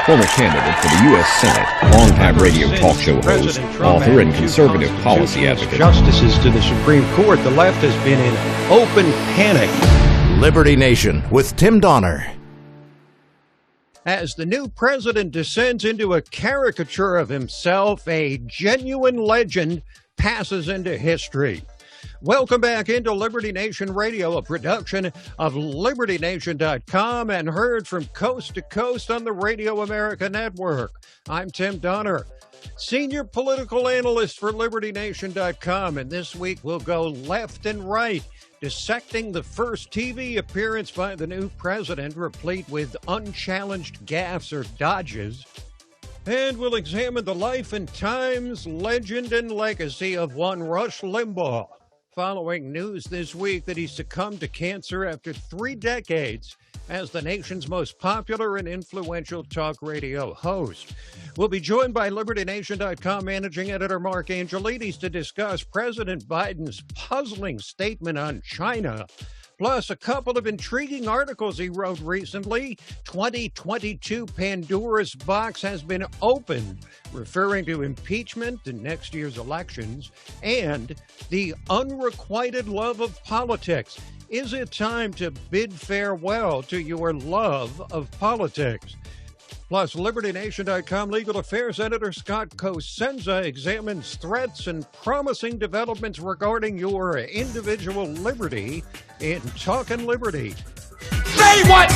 former candidate for the U.S. Senate, longtime radio talk show host, author, and conservative policy advocate. Justices to the Supreme Court, the left has been in open panic. Liberty Nation with Tim Donner. As the new president descends into a caricature of himself, a genuine legend passes into history. Welcome back into Liberty Nation Radio, a production of LibertyNation.com and heard from coast to coast on the Radio America Network. I'm Tim Donner, senior political analyst for LibertyNation.com, and this week we'll go left and right, dissecting the first TV appearance by the new president, replete with unchallenged gaffes or dodges. And we'll examine the life and times, legend, and legacy of one Rush Limbaugh, following news this week that he succumbed to cancer after 3 decades as the nation's most popular and influential talk radio host. We'll be joined by LibertyNation.com Managing Editor Mark Angelides to discuss President Biden's puzzling statement on China, plus a couple of intriguing articles he wrote recently. 2022 Pandora's box has been opened, referring to impeachment and next year's elections, and the unrequited love of politics. Is it time to bid farewell to your love of politics? Plus, LibertyNation.com legal affairs editor Scott Cosenza examines threats and promising developments regarding your individual liberty in Talkin' Liberty. Say what?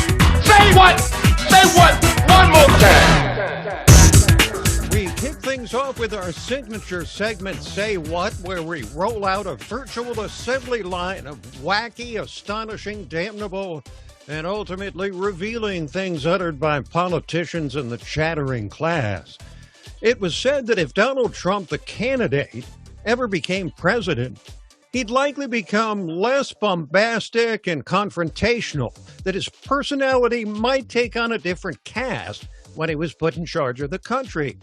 Say what? Say what? One more time. We kick things off with our signature segment, Say What, where we roll out a virtual assembly line of wacky, astonishing, damnable, and ultimately revealing things uttered by politicians and the chattering class. It was said that if Donald Trump, the candidate, ever became president, he'd likely become less bombastic and confrontational, that his personality might take on a different cast when he was put in charge of the country.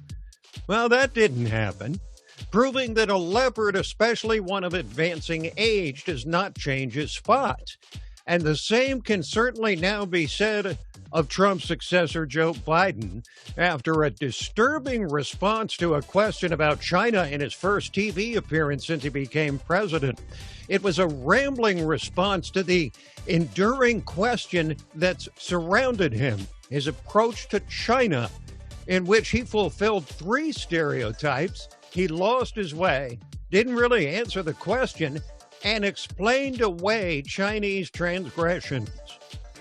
Well, that didn't happen, proving that a leopard, especially one of advancing age, does not change his spots. And the same can certainly now be said of Trump's successor, Joe Biden, after a disturbing response to a question about China in his first TV appearance since he became president. It was a rambling response to the enduring question that's surrounded him, his approach to China, in which he fulfilled 3 stereotypes. He lost his way, didn't really answer the question, and explained away Chinese transgressions.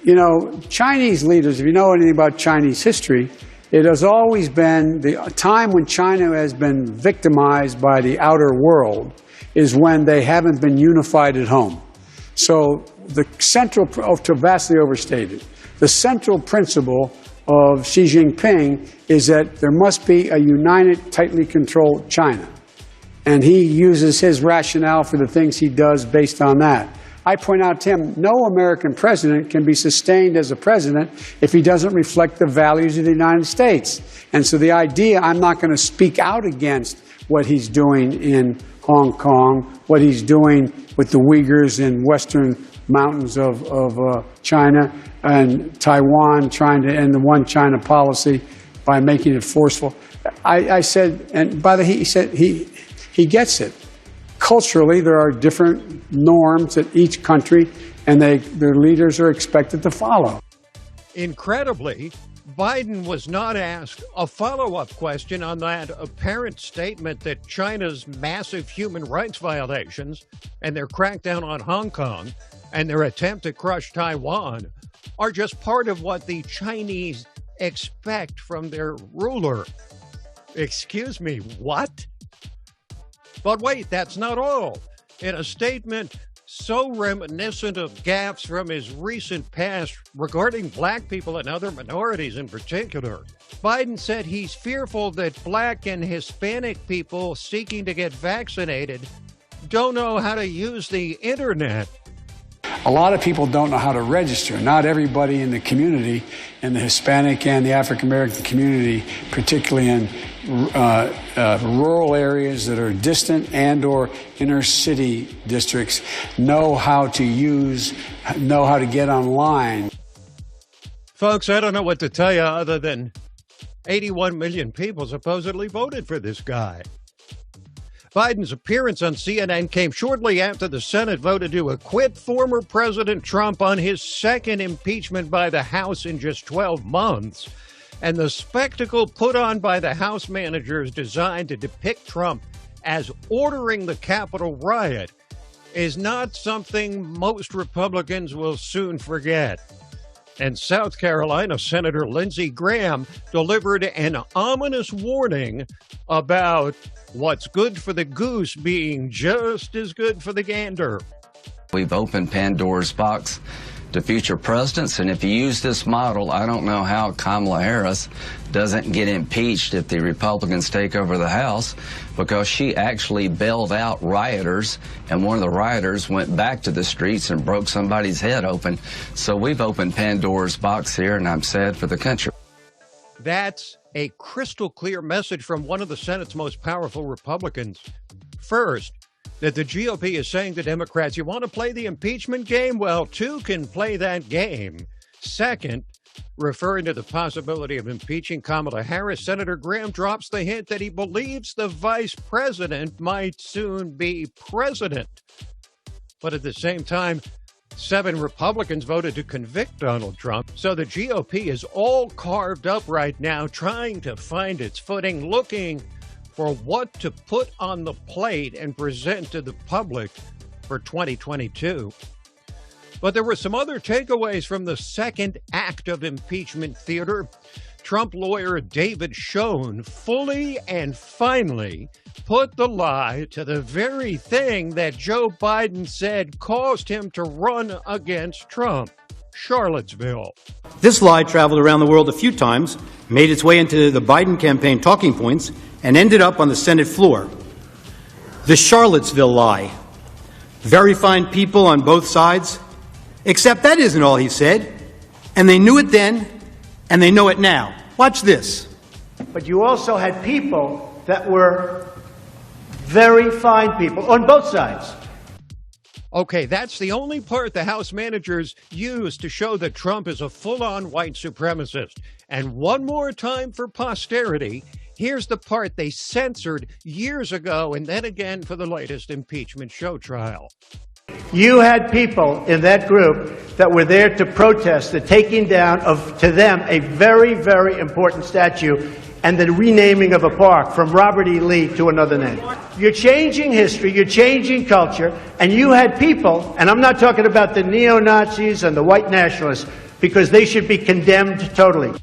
You know, Chinese leaders, if you know anything about Chinese history, it has always been the time when China has been victimized by the outer world is when they haven't been unified at home. So the central, vastly overstated, the central principle of Xi Jinping is that there must be a united, tightly controlled China. And he uses his rationale for the things he does based on that. I point out to him, no American president can be sustained as a president if he doesn't reflect the values of the United States. And so the idea, I'm not going to speak out against what he's doing in Hong Kong, what he's doing with the Uyghurs in western mountains of China, and Taiwan trying to end the one China policy by making it forceful. I said, and by the way, he said he gets it. Culturally, there are different norms that each country and their leaders are expected to follow. Incredibly, Biden was not asked a follow-up question on that apparent statement that China's massive human rights violations and their crackdown on Hong Kong and their attempt to crush Taiwan are just part of what the Chinese expect from their ruler. Excuse me, what? But wait, that's not all. In a statement so reminiscent of gaffes from his recent past regarding black people and other minorities in particular, Biden said he's fearful that black and Hispanic people seeking to get vaccinated don't know how to use the internet. A lot of people don't know how to register. Not everybody in the community, in the Hispanic and the African American community, particularly in rural areas that are distant and or inner city districts, know how to get online. Folks, I don't know what to tell you other than 81 million people supposedly voted for this guy. Biden's appearance on CNN came shortly after the Senate voted to acquit former President Trump on his second impeachment by the House in just 12 months. And the spectacle put on by the House managers designed to depict Trump as ordering the Capitol riot is not something most Republicans will soon forget. And South Carolina Senator Lindsey Graham delivered an ominous warning about what's good for the goose being just as good for the gander. We've opened Pandora's box to future presidents, and if you use this model, I don't know how Kamala Harris doesn't get impeached if the Republicans take over the House, because she actually bailed out rioters, and one of the rioters went back to the streets and broke somebody's head open. So we've opened Pandora's box here, and I'm sad for the country. That's a crystal clear message from one of the Senate's most powerful Republicans. First, that the GOP is saying to Democrats, you want to play the impeachment game? Well, two can play that game. Second, referring to the possibility of impeaching Kamala Harris, Senator Graham drops the hint that he believes the vice president might soon be president. But at the same time, 7 Republicans voted to convict Donald Trump. So the GOP is all carved up right now, trying to find its footing, looking for what to put on the plate and present to the public for 2022. But there were some other takeaways from the second act of impeachment theater. Trump lawyer David Schoen fully and finally put the lie to the very thing that Joe Biden said caused him to run against Trump: Charlottesville. This lie traveled around the world a few times, made its way into the Biden campaign talking points, and ended up on the Senate floor. The Charlottesville lie. Very fine people on both sides. Except that isn't all he said. And they knew it then, and they know it now. Watch this. But you also had people that were very fine people on both sides. Okay, that's the only part the House managers used to show that Trump is a full-on white supremacist. And one more time for posterity, here's the part they censored years ago and then again for the latest impeachment show trial. You had people in that group that were there to protest the taking down of, to them, a very, very important statue and the renaming of a park from Robert E. Lee to another name. You're changing history, you're changing culture, and you had people, and I'm not talking about the neo-Nazis and the white nationalists, because they should be condemned totally.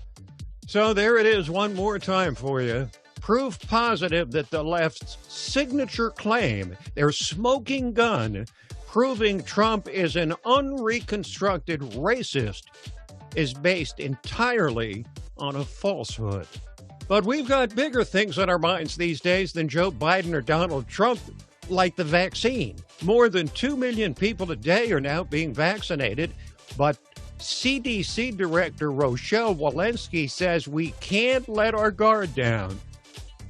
So there it is one more time for you. Proof positive that the left's signature claim, their smoking gun, proving Trump is an unreconstructed racist, is based entirely on a falsehood. But we've got bigger things on our minds these days than Joe Biden or Donald Trump, like the vaccine. More than 2 million people a day are now being vaccinated, but CDC Director Rochelle Walensky says we can't let our guard down.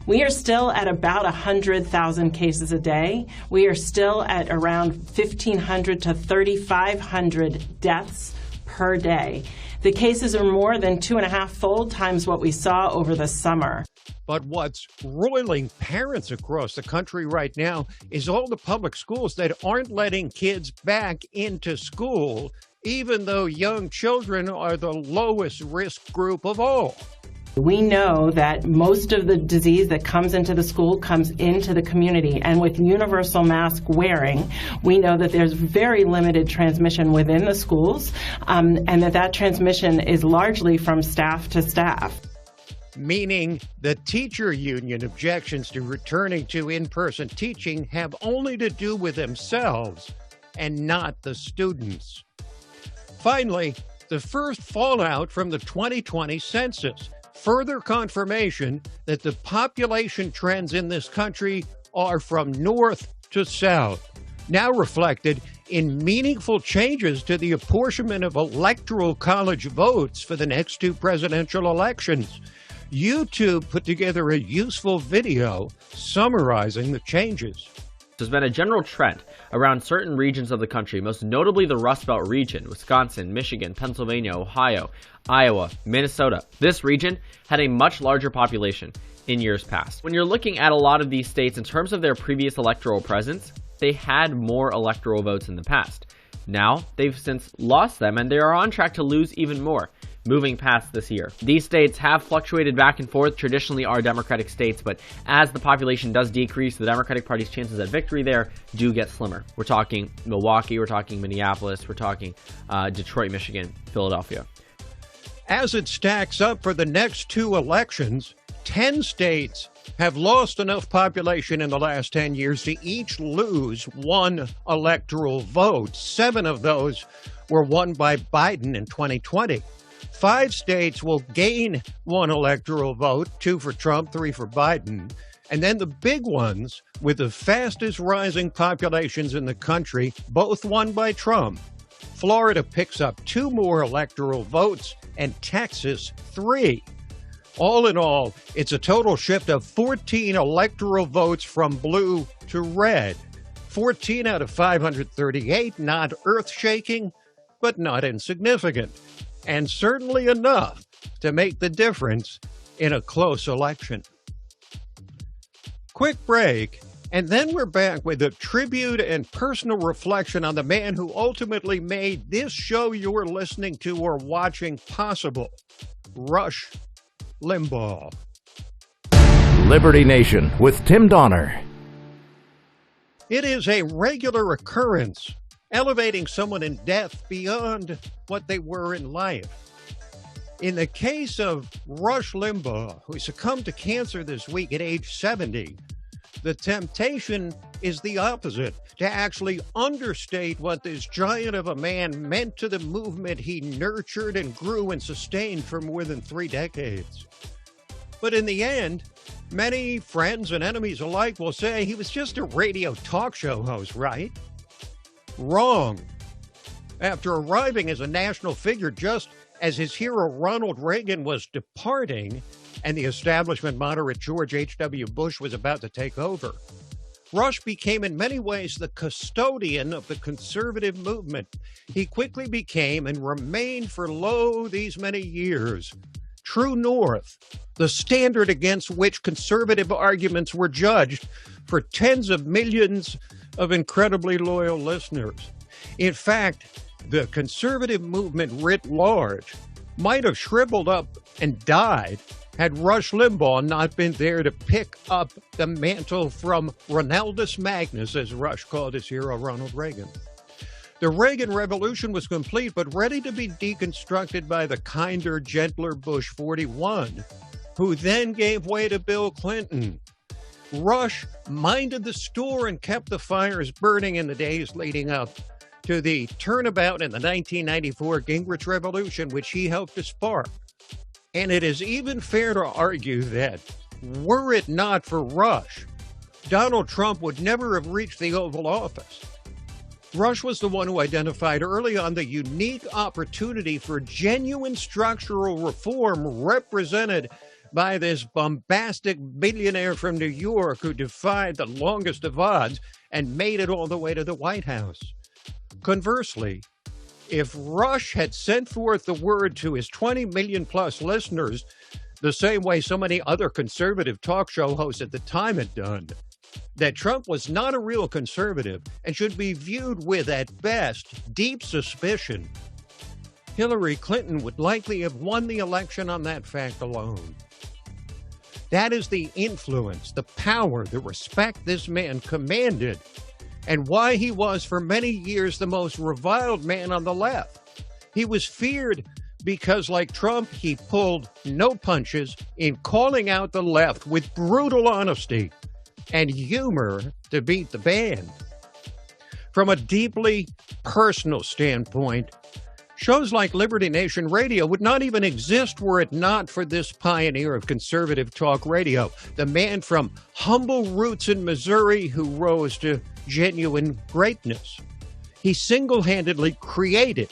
We are still at about 100,000 cases a day. We are still at around 1,500 to 3,500 deaths per day. The cases are more than 2.5-fold times what we saw over the summer. But what's roiling parents across the country right now is all the public schools that aren't letting kids back into school, even though young children are the lowest risk group of all. We know that most of the disease that comes into the school comes into the community, and with universal mask wearing, we know that there's very limited transmission within the schools, and that transmission is largely from staff to staff. Meaning the teacher union objections to returning to in-person teaching have only to do with themselves and not the students. Finally, the first fallout from the 2020 census. Further confirmation that the population trends in this country are from north to south, now reflected in meaningful changes to the apportionment of electoral college votes for the next 2 presidential elections. YouTube put together a useful video summarizing the changes. There's been a general trend around certain regions of the country, most notably the Rust Belt region, Wisconsin, Michigan, Pennsylvania, Ohio, Iowa, Minnesota. This region had a much larger population in years past. When you're looking at a lot of these states in terms of their previous electoral presence, they had more electoral votes in the past. Now, they've since lost them, and they are on track to lose even more moving past this year. These states have fluctuated back and forth, traditionally are Democratic states, but as the population does decrease, the Democratic Party's chances at victory there do get slimmer. We're talking Milwaukee, we're talking Minneapolis, we're talking Detroit, Michigan, Philadelphia. As it stacks up for the next two elections, 10 states have lost enough population in the last 10 years to each lose one electoral vote. 7 of those were won by Biden in 2020. 5 states will gain one electoral vote, 2 for Trump, 3 for Biden. And then the big ones, with the fastest rising populations in the country, both won by Trump. Florida picks up 2 more electoral votes, and Texas 3. All in all, it's a total shift of 14 electoral votes from blue to red. 14 out of 538, not earth-shaking, but not insignificant. And certainly enough to make the difference in a close election. Quick break, and then we're back with a tribute and personal reflection on the man who ultimately made this show you're listening to or watching possible, Rush Limbaugh. Liberty Nation with Tim Donner. It is a regular occurrence, elevating someone in death beyond what they were in life. In the case of Rush Limbaugh, who succumbed to cancer this week at age 70, the temptation is the opposite, to actually understate what this giant of a man meant to the movement he nurtured and grew and sustained for more than 3 decades. But in the end, many friends and enemies alike will say he was just a radio talk show host, right? Wrong. After arriving as a national figure just as his hero Ronald Reagan was departing and the establishment moderate George H.W. Bush was about to take over, Rush became in many ways the custodian of the conservative movement. He quickly became and remained for these many years true north, the standard against which conservative arguments were judged for tens of millions of incredibly loyal listeners. In fact, the conservative movement writ large might have shriveled up and died had Rush Limbaugh not been there to pick up the mantle from Ronaldus Magnus, as Rush called his hero Ronald Reagan. The Reagan Revolution was complete, but ready to be deconstructed by the kinder, gentler Bush 41, who then gave way to Bill Clinton. Rush minded the store and kept the fires burning in the days leading up to the turnabout in the 1994 Gingrich Revolution, which he helped to spark. And it is even fair to argue that, were it not for Rush, Donald Trump would never have reached the Oval Office. Rush was the one who identified early on the unique opportunity for genuine structural reform represented by this bombastic billionaire from New York who defied the longest of odds and made it all the way to the White House. Conversely, if Rush had sent forth the word to his 20 million plus listeners the same way so many other conservative talk show hosts at the time had done, that Trump was not a real conservative and should be viewed with, at best, deep suspicion, Hillary Clinton would likely have won the election on that fact alone. That is the influence, the power, the respect this man commanded, and why he was for many years the most reviled man on the left. He was feared because, like Trump, he pulled no punches in calling out the left with brutal honesty and humor to beat the band. From a deeply personal standpoint, shows like Liberty Nation Radio would not even exist were it not for this pioneer of conservative talk radio, the man from humble roots in Missouri who rose to genuine greatness. He single-handedly created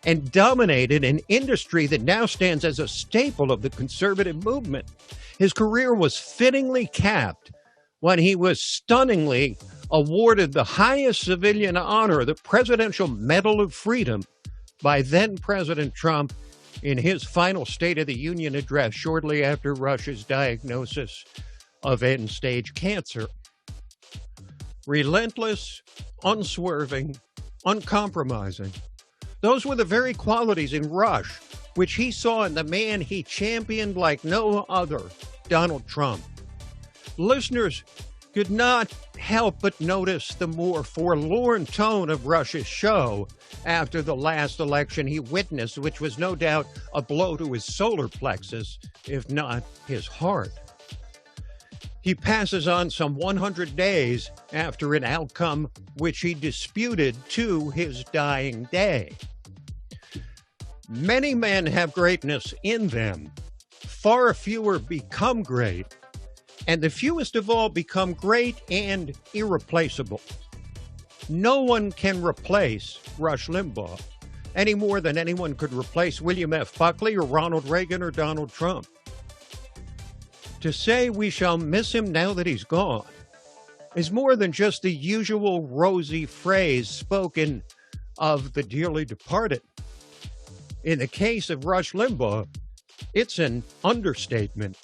and dominated an industry that now stands as a staple of the conservative movement. His career was fittingly capped when he was stunningly awarded the highest civilian honor, the Presidential Medal of Freedom, by then-President Trump in his final State of the Union address shortly after Rush's diagnosis of end-stage cancer. Relentless, unswerving, uncompromising. Those were the very qualities in Rush which he saw in the man he championed like no other, Donald Trump. Listeners could not help but notice the more forlorn tone of Rush's show after the last election he witnessed, which was no doubt a blow to his solar plexus, if not his heart. He passes on some 100 days after an outcome which he disputed to his dying day. Many men have greatness in them. Far fewer become great, and the fewest of all become great and irreplaceable. No one can replace Rush Limbaugh any more than anyone could replace William F. Buckley or Ronald Reagan or Donald Trump. To say we shall miss him now that he's gone is more than just the usual rosy phrase spoken of the dearly departed. In the case of Rush Limbaugh, it's an understatement.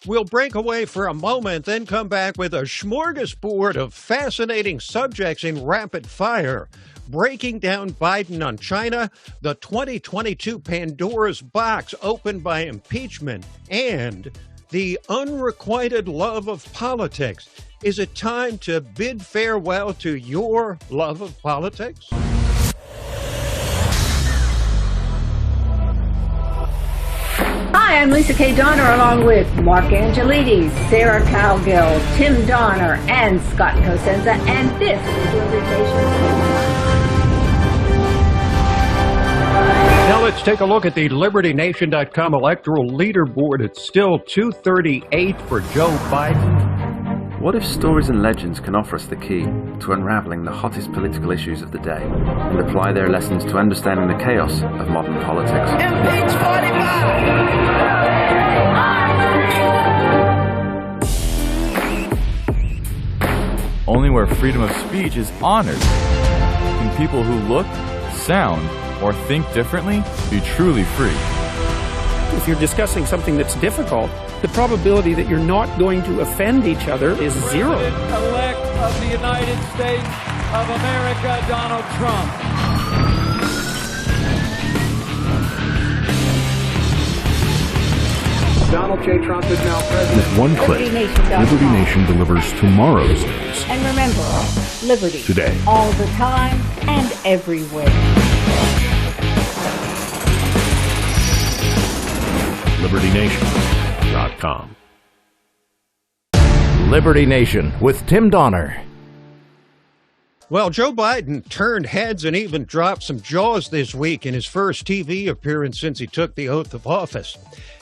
We'll break away for a moment, then come back with a smorgasbord of fascinating subjects in rapid fire, breaking down Biden on China, the 2022 Pandora's box opened by impeachment, and the unrequited love of politics. Is it time to bid farewell to your love of politics? Hi, I'm Lisa K. Donner, along with Mark Angelides, Sarah Cowgill, Tim Donner, and Scott Cosenza, and this is Liberty Nation. Now let's take a look at the LibertyNation.com electoral leaderboard. It's still 238 for Joe Biden. What if stories and legends can offer us the key to unraveling the hottest political issues of the day and apply their lessons to understanding the chaos of modern politics? Impeach 45! Only where freedom of speech is honored can people who look, sound, or think differently be truly free. If you're discussing something that's difficult, the probability that you're not going to offend each other is zero. President-elect of the United States of America, Donald Trump. Donald J. Trump is now president. With one click, Liberty Nation delivers tomorrow's news. And remember, liberty. Today. All the time and everywhere. LibertyNation.com. Liberty Nation with Tim Donner. Well, Joe Biden turned heads and even dropped some jaws this week in his first TV appearance since he took the oath of office.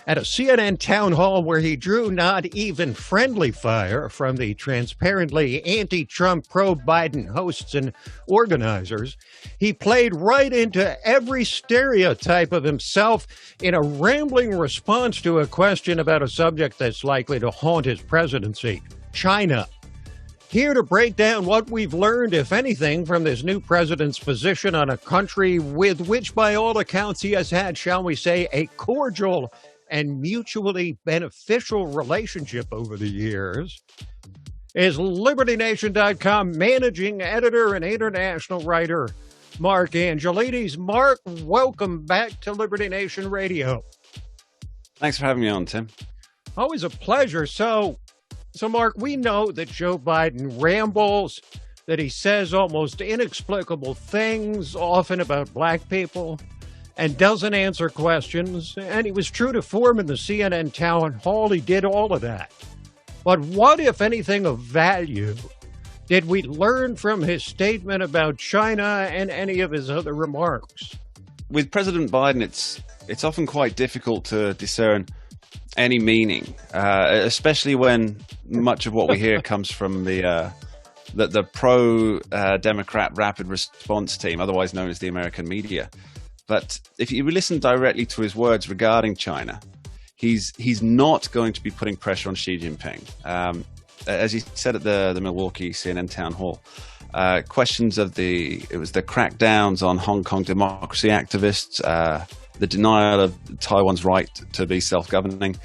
At a CNN town hall where he drew not even friendly fire from the transparently anti-Trump, pro-Biden hosts and organizers, he played right into every stereotype of himself in a rambling response to a question about a subject that's likely to haunt his presidency, China. Here to break down what we've learned, if anything, from this new president's position on a country with which, by all accounts, he has had, shall we say, a cordial and mutually beneficial relationship over the years, is LibertyNation.com managing editor and international writer Mark Angelides. Mark, welcome back to Liberty Nation Radio. Thanks for having me on, Tim. Always a pleasure. So Mark, we know that Joe Biden rambles, that he says almost inexplicable things, often about black people, and doesn't answer questions. And he was true to form in the CNN town hall. He did all of that. But what, if anything, of value did we learn from his statement about China and any of his other remarks? With President Biden, it's often quite difficult to discern any meaning, especially when much of what we hear comes from the pro-Democrat rapid response team, otherwise known as the American media. But if you listen directly to his words regarding China, he's not going to be putting pressure on Xi Jinping. as he said at the Milwaukee CNN town hall, questions of the crackdowns on Hong Kong democracy activists, the denial of Taiwan's right to be self-governing,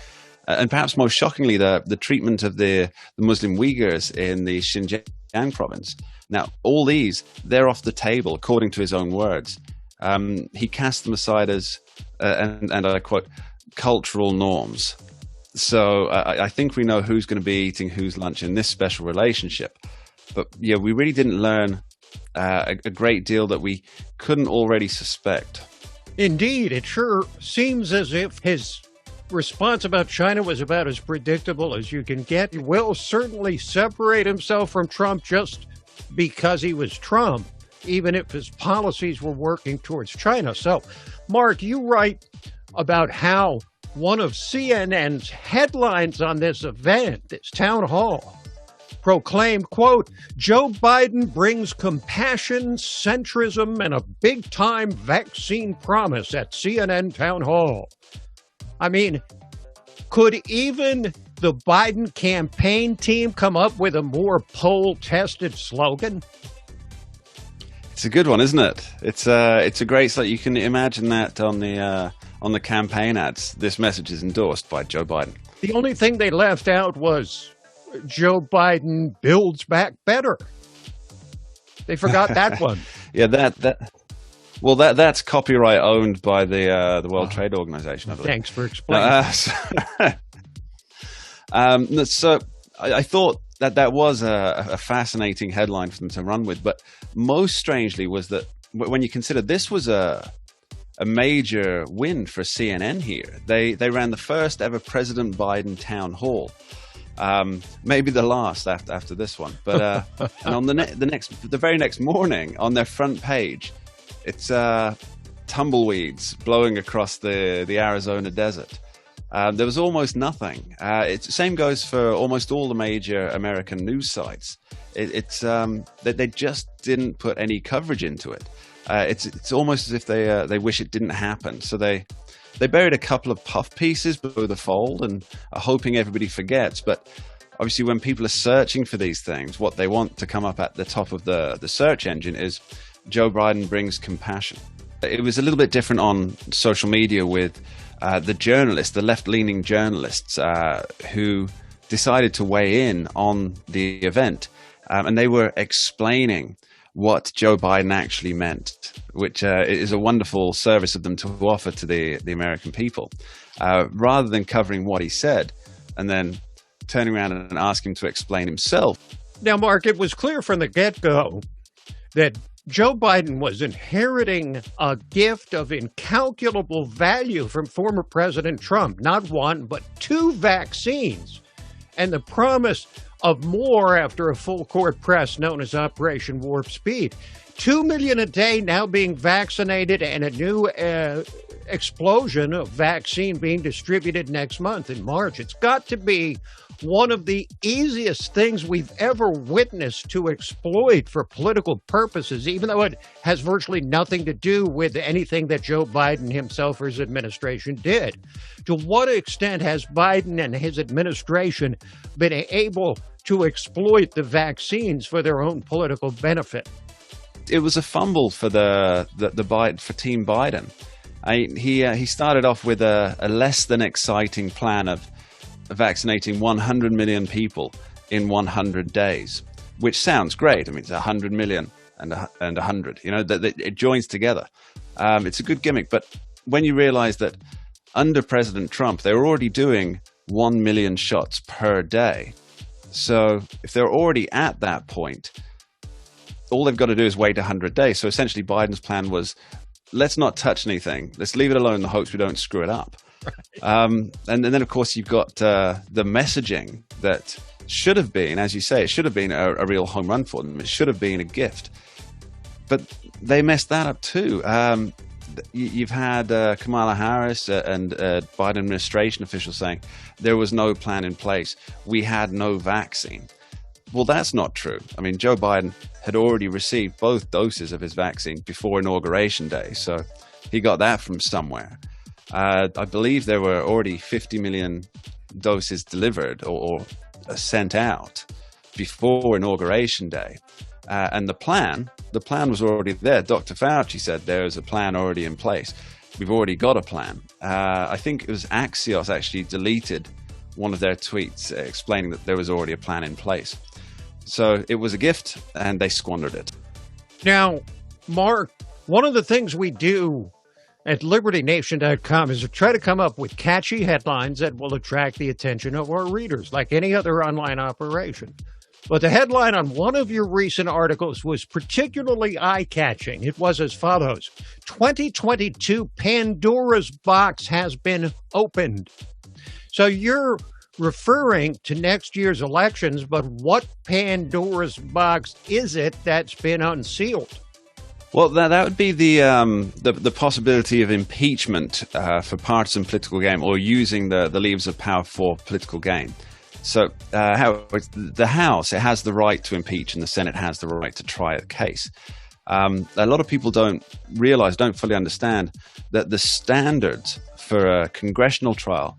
and perhaps most shockingly, the treatment of the Muslim Uyghurs in the Xinjiang province. Now, all these, they're off the table, according to his own words. He cast them aside as, and I quote, cultural norms. So I think we know who's going to be eating whose lunch in this special relationship. But yeah, we really didn't learn a great deal that we couldn't already suspect. Indeed, it sure seems as if his response about China was about as predictable as you can get. He will certainly separate himself from Trump just because he was Trump, even if his policies were working towards China. So, Mark, you write about how one of CNN's headlines on this event, this town hall, proclaimed, quote, Joe Biden brings compassion, centrism, and a big-time vaccine promise at CNN town hall. I mean, could even the Biden campaign team come up with a more poll-tested slogan? It's a good one, isn't it? It's a great slate. You can imagine that on the campaign ads. This message is endorsed by Joe Biden. The only thing they left out was Joe Biden builds back better. They forgot that one. Yeah, that's copyright owned by the World Trade Organization, I believe. Thanks for explaining. So I thought that was a fascinating headline for them to run with, but most strangely was that when you consider this was a major win for CNN here. They ran the first ever President Biden town hall. Maybe the last after this one, but and on the very next morning on their front page, it's tumbleweeds blowing across the Arizona desert. There was almost nothing. Same goes for almost all the major American news sites. They just didn't put any coverage into it. It's almost as if they wish it didn't happen. So they buried a couple of puff pieces below the fold and are hoping everybody forgets. But obviously, when people are searching for these things, what they want to come up at the top of the search engine is Joe Biden brings compassion. It was a little bit different on social media with the left-leaning journalists who decided to weigh in on the event. And they were explaining what Joe Biden actually meant, which is a wonderful service of them to offer to the American people, rather than covering what he said and then turning around and asking him to explain himself. Now, Mark, it was clear from the get-go that Joe Biden was inheriting a gift of incalculable value from former President Trump, not one, but 2 vaccines, and the promise of more after a full-court press known as Operation Warp Speed. 2 million a day now being vaccinated, and a new explosion of vaccine being distributed next month in March. It's got to be one of the easiest things we've ever witnessed to exploit for political purposes, even though it has virtually nothing to do with anything that Joe Biden himself or his administration did. To what extent has Biden and his administration been able to exploit the vaccines for their own political benefit? It was a fumble for for Team Biden. He started off with a less than exciting plan of vaccinating 100 million people in 100 days, which sounds great. I mean, it's 100 million and 100. You know, that it joins together. It's a good gimmick, but when you realize that under President Trump, they were already doing 1 million shots per day. So if they're already at that point, all they've got to do is wait 100 days. So essentially, Biden's plan was, let's not touch anything. Let's leave it alone in the hopes we don't screw it up. Right. And then, of course, you've got the messaging that should have been, as you say, it should have been a real home run for them. It should have been a gift. But they messed that up too. You've had Kamala Harris and Biden administration officials saying there was no plan in place. We had no vaccine. Well, that's not true. I mean, Joe Biden had already received both doses of his vaccine before Inauguration Day, so he got that from somewhere. I believe there were already 50 million doses delivered or sent out before Inauguration Day. And the plan was already there. Dr. Fauci said there's a plan already in place. We've already got a plan. I think it was Axios actually deleted one of their tweets explaining that there was already a plan in place. So it was a gift, and they squandered it. Now, Mark, one of the things we do at LibertyNation.com is to try to come up with catchy headlines that will attract the attention of our readers, like any other online operation. But the headline on one of your recent articles was particularly eye-catching. It was as follows: 2022 Pandora's box has been opened. So you're referring to next year's elections, but what Pandora's box is it that's been unsealed? Well, that would be the possibility of impeachment for partisan political gain, or using the levers of power for political gain. So the House, it has the right to impeach, and the Senate has the right to try a case. A lot of people don't fully understand that the standards for a congressional trial,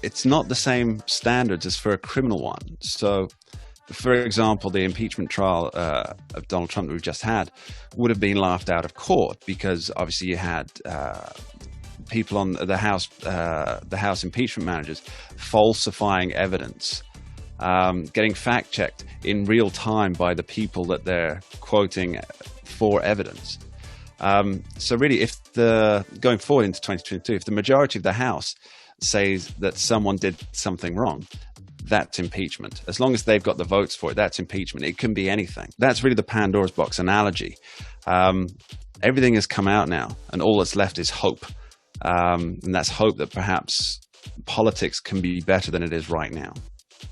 it's not the same standards as for a criminal one. So, for example, the impeachment trial of Donald Trump that we've just had would have been laughed out of court because obviously you had people on the House impeachment managers falsifying evidence, getting fact-checked in real time by the people that they're quoting for evidence. So really, going forward into 2022, if the majority of the House says that someone did something wrong, that's impeachment. As long as they've got the votes for it, that's impeachment. It can be anything. That's really the Pandora's box analogy. Everything has come out now, and all that's left is hope. And that's hope that perhaps politics can be better than it is right now.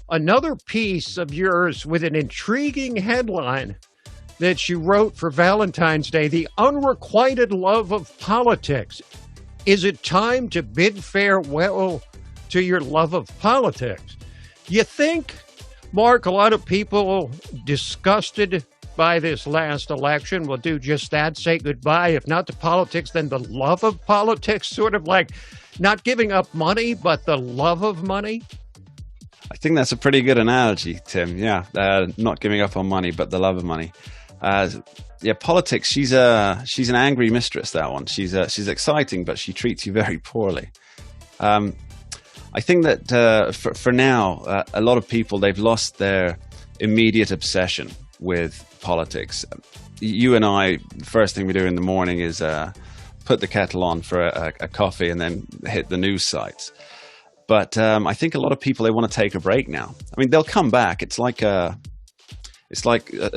Another piece of yours with an intriguing headline that you wrote for Valentine's Day: the unrequited love of politics. Is it time to bid farewell to your love of politics? You think, Mark, a lot of people disgusted by this last election will do just that, say goodbye, if not to politics, then the love of politics, sort of like not giving up money, but the love of money? I think that's a pretty good analogy, Tim. Yeah, not giving up on money, but the love of money. Politics, she's an angry mistress, that one. She's exciting, but she treats you very poorly. I think that for now, a lot of people, they've lost their immediate obsession with politics. You and I, first thing we do in the morning is put the kettle on for a coffee and then hit the news sites. But I think a lot of people, they want to take a break now. I mean, they'll come back. It's like a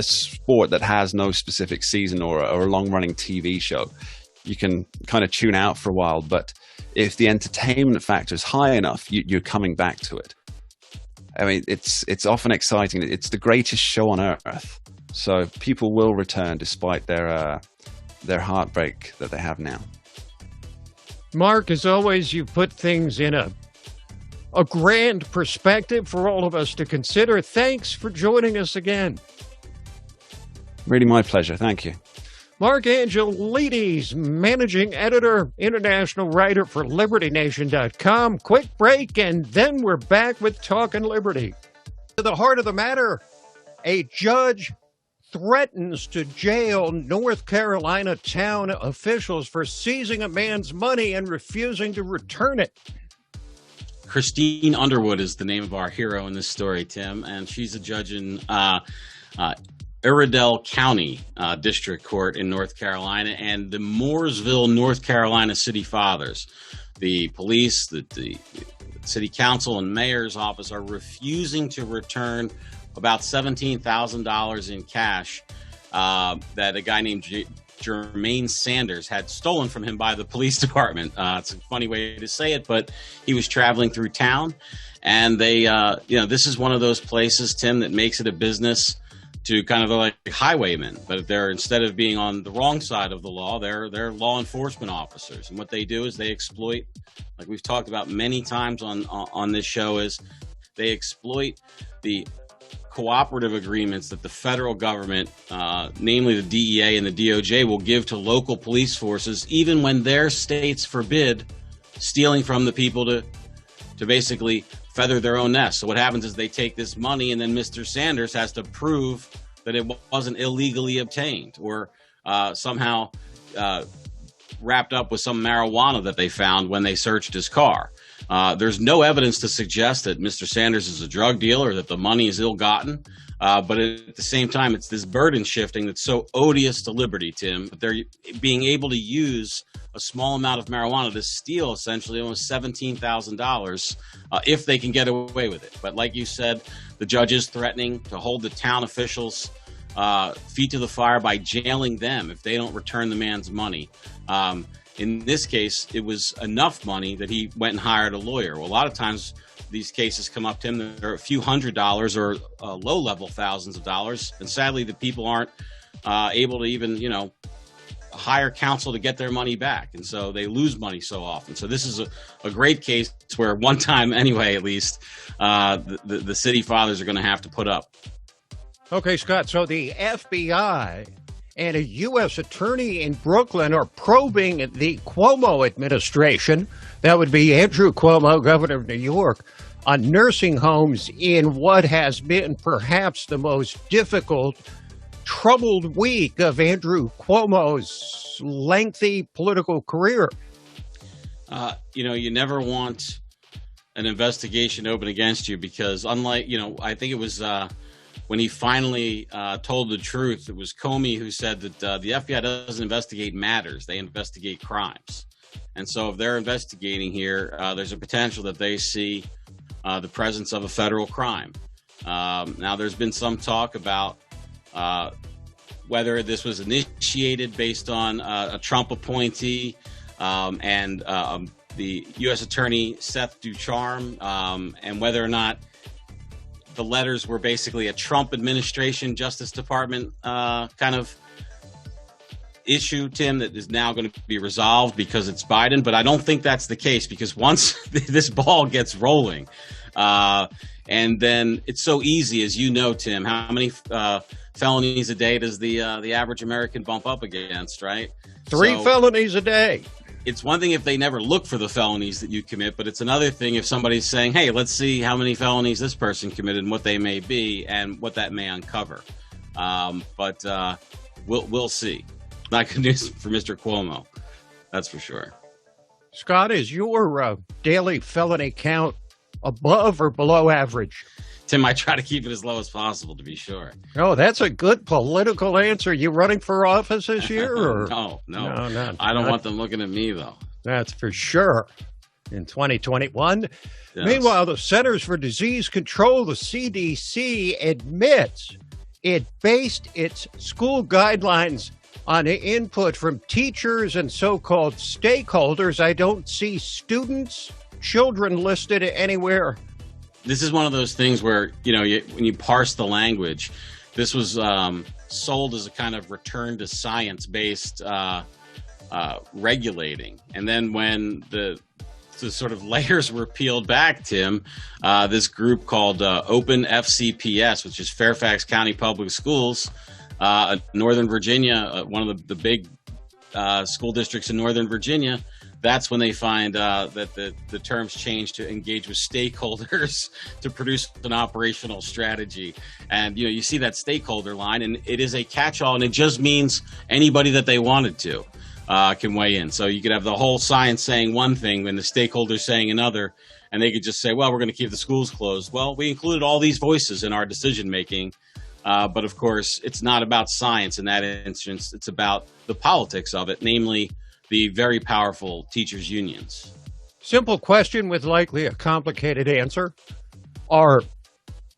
sport that has no specific season or a long-running TV show. You can kind of tune out for a while, but if the entertainment factor is high enough, you're coming back to it. I mean, it's often exciting. It's the greatest show on earth. So people will return despite their heartbreak that they have now. Mark, as always, you put things in a grand perspective for all of us to consider. Thanks for joining us again. Really my pleasure. Thank you. Mark Angelides, Managing Editor, International Writer for LibertyNation.com. Quick break, and then we're back with Talkin' Liberty. To the heart of the matter, a judge threatens to jail North Carolina town officials for seizing a man's money and refusing to return it. Christine Underwood is the name of our hero in this story, Tim, and she's a judge in Iredell County District Court in North Carolina, and the Mooresville, North Carolina City Fathers, the police, the city council and mayor's office are refusing to return about $17,000 in cash that a guy named Jermaine Sanders had stolen from him by the police department. It's a funny way to say it, but he was traveling through town, and they, this is one of those places, Tim, that makes it a business to kind of like highwaymen, but they're, instead of being on the wrong side of the law, they're law enforcement officers. And what they do is they exploit, like we've talked about many times on this show, is they exploit the cooperative agreements that the federal government, namely the DEA and the DOJ, will give to local police forces, even when their states forbid stealing from the people to basically feather their own nest. So what happens is they take this money, and then Mr. Sanders has to prove that it wasn't illegally obtained or somehow wrapped up with some marijuana that they found when they searched his car. There's no evidence to suggest that Mr. Sanders is a drug dealer or that the money is ill-gotten. But at the same time, it's this burden shifting that's so odious to liberty, Tim. But they're being able to use a small amount of marijuana to steal essentially almost $17,000 if they can get away with it. But like you said, the judge is threatening to hold the town officials' feet to the fire by jailing them if they don't return the man's money. In this case, it was enough money that he went and hired a lawyer. Well, a lot of times these cases come up to him, they're a few $100s or low-level thousands of dollars. And sadly, the people aren't able to even, hire counsel to get their money back. And so they lose money so often. So this is a great case where one time anyway, at least, the city fathers are going to have to put up. Okay, Scott, so the FBI and a U.S. attorney in Brooklyn are probing the Cuomo administration, that would be Andrew Cuomo, governor of New York, on nursing homes in what has been perhaps the most difficult, troubled week of Andrew Cuomo's lengthy political career. You never want an investigation open against you because unlike, I think it was when he finally told the truth, it was Comey who said that the FBI doesn't investigate matters, they investigate crimes. And so if they're investigating here, there's a potential that they see the presence of a federal crime. Now, there's been some talk about whether this was initiated based on a Trump appointee and the U.S. Attorney Seth Ducharme, and whether or not the letters were basically a Trump administration Justice Department kind of issue, Tim, that is now going to be resolved because it's Biden. But I don't think that's the case because once this ball gets rolling, and then it's so easy, as you know, Tim, how many felonies a day does the average American bump up against, right? 3 felonies a day. It's one thing if they never look for the felonies that you commit, but it's another thing if somebody's saying, hey, let's see how many felonies this person committed and what they may be and what that may uncover. But we'll see. Not good news for Mr. Cuomo. That's for sure. Scott, is your daily felony count above or below average? Tim, I try to keep it as low as possible, to be sure. Oh, that's a good political answer. You running for office this year? Or? No. I don't want them looking at me, though. That's for sure. In 2021. Yes. Meanwhile, the Centers for Disease Control, the CDC, admits it based its school guidelines on input from teachers and so-called stakeholders. I don't see students, children listed anywhere. This is one of those things where, when you parse the language, this was sold as a kind of return to science-based regulating. And then when the sort of layers were peeled back, Tim, this group called Open FCPS, which is Fairfax County Public Schools, Northern Virginia, one of the big school districts in Northern Virginia, that's when they find that the terms change to engage with stakeholders to produce an operational strategy. And, you see that stakeholder line, and it is a catch-all, and it just means anybody that they wanted to can weigh in. So you could have the whole science saying one thing and the stakeholders saying another, and they could just say, well, we're going to keep the schools closed. Well, we included all these voices in our decision-making. But, of course, it's not about science in that instance. It's about the politics of it, namely the very powerful teachers' unions. Simple question with likely a complicated answer. Are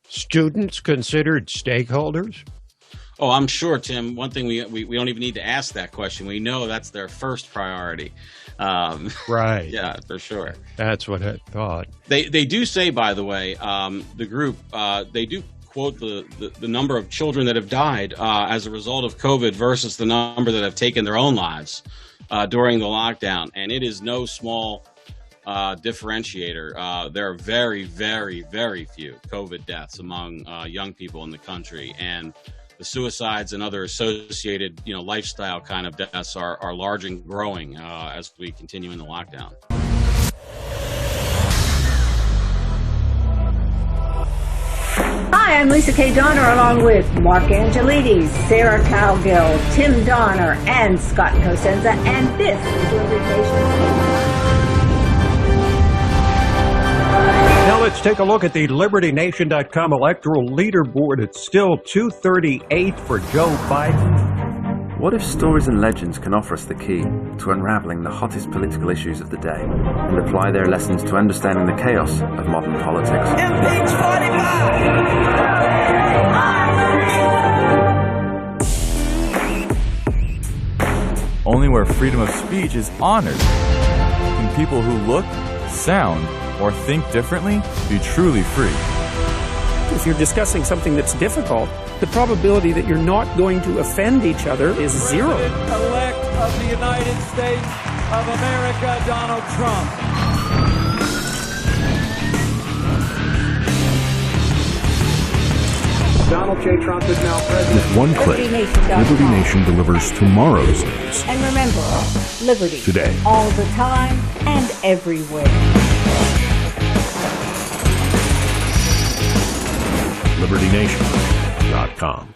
students considered stakeholders? Oh, I'm sure, Tim. One thing we don't even need to ask that question. We know that's their first priority. Right. Yeah, for sure. That's what I thought. They do say, by the way, the group, they do quote the number of children that have died as a result of COVID versus the number that have taken their own lives during the lockdown. And it is no small differentiator. There are very, very, very few COVID deaths among young people in the country. And the suicides and other associated, lifestyle kind of deaths are large and growing as we continue in the lockdown. Hi, I'm Lisa K. Donner, along with Mark Angelides, Sarah Calgill, Tim Donner, and Scott Cosenza, and this is Liberty Nation. Now let's take a look at the LibertyNation.com electoral leaderboard. It's still 238 for Joe Biden. What if stories and legends can offer us the key to unraveling the hottest political issues of the day and apply their lessons to understanding the chaos of modern politics? Impeach 45! Only where freedom of speech is honored can people who look, sound, or think differently be truly free. If you're discussing something that's difficult, the probability that you're not going to offend each other is zero. President-elect of the United States of America, Donald Trump. Donald J. Trump is now president. With one click, Liberty Nation delivers tomorrow's news And remember, liberty. today. All the time and everywhere. LibertyNation.com.